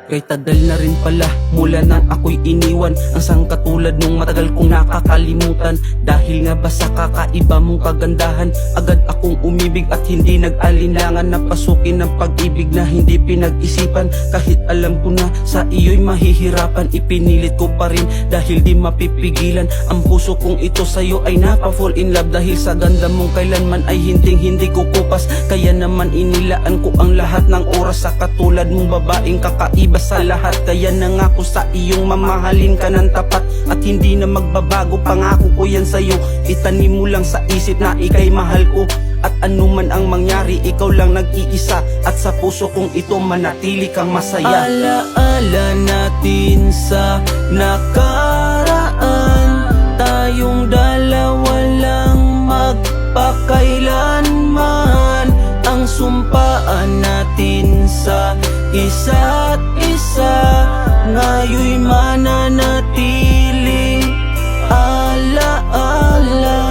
Kay tagal na rin pala mula nang ako'y iniwan, ang sangkatulad nung matagal kong nakakalimutan. Dahil nga ba sa kakaiba mong kagandahan, agad akong umibig at hindi nag-alinlangan na pasukin ng pag-ibig na hindi pinag-isipan. Kahit alam ko na sa iyo'y mahihirapan, ipinilit ko pa rin dahil di mapipigilan. Ang puso kong ito sa'yo ay napa-fall in love, dahil sa ganda mong kailanman ay hindi kukupas. Kaya naman inilaan ko ang lahat ng oras sa katulad mong babaeng kakaiba sa lahat. Kaya nangako sa iyong mamahalin ka ng tapat at hindi na magbabago, pangako ko yan sa'yo. Itanim mo lang sa isip na ika'y mahal ko, at anuman ang mangyari ikaw lang nag-iisa, at sa puso kong ito manatili kang masaya. Alaala natin sa nakaraan, tayong dalawa lang magpakailanman. Ang sumpaan natin sa isa't isa ngayon'y mananatiling alaala.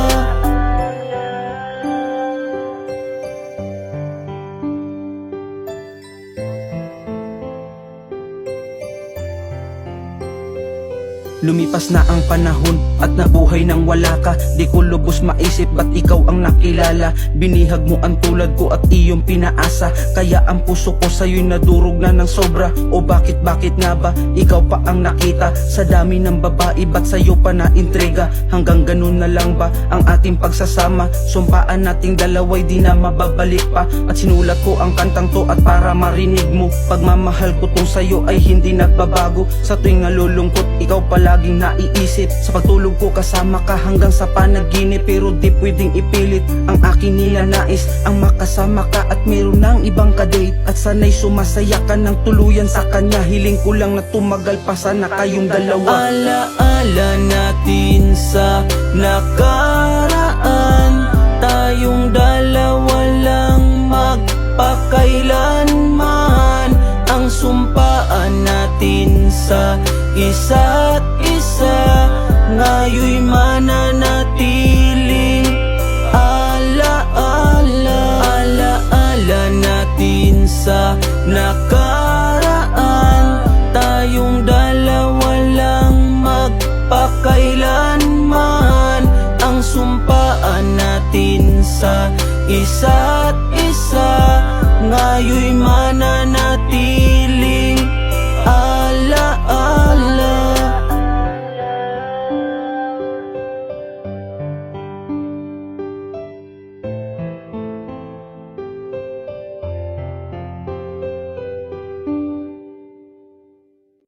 Lumipas na ang panahon at nabuhay nang wala ka. Di ko lubos maisip ba't ikaw ang nakilala. Binihag mo ang tulad ko at iyong pinaasa, kaya ang puso ko sa'yo'y nadurog na ng sobra. O bakit nga ba ikaw pa ang nakita sa dami ng babae, ba't sa'yo pa na-intriga? Hanggang ganun na lang ba ang ating pagsasama? Sumpaan nating dalawa'y di na mababalik pa, at sinulat ko ang kantang to at para marinig mo. Pagmamahal ko tong sa'yo ay hindi nagbabago. Sa tuwing nalulungkot ikaw palaging naiisip. Sa pagtulog ko kasama ka hanggang sa panaginip, pero di pwedeng ipilit ang aking nilanais, ang makasama ka at meron ng ibang kadate. At sana'y sumasaya ka ng tuluyan sa kanya, hiling ko lang na tumagal pa sana kayong dalawa. Alaala natin sa nakaraan, tayong dalawa lang magpakailanman. Ang sumpaan natin sa isa't isa ngayon'y mananatiling alaala. Alaala natin sa nakaraan, tayong dalawa lang magpakailanman. Ang sumpaan natin sa isa't isa ngayon'y mananatiling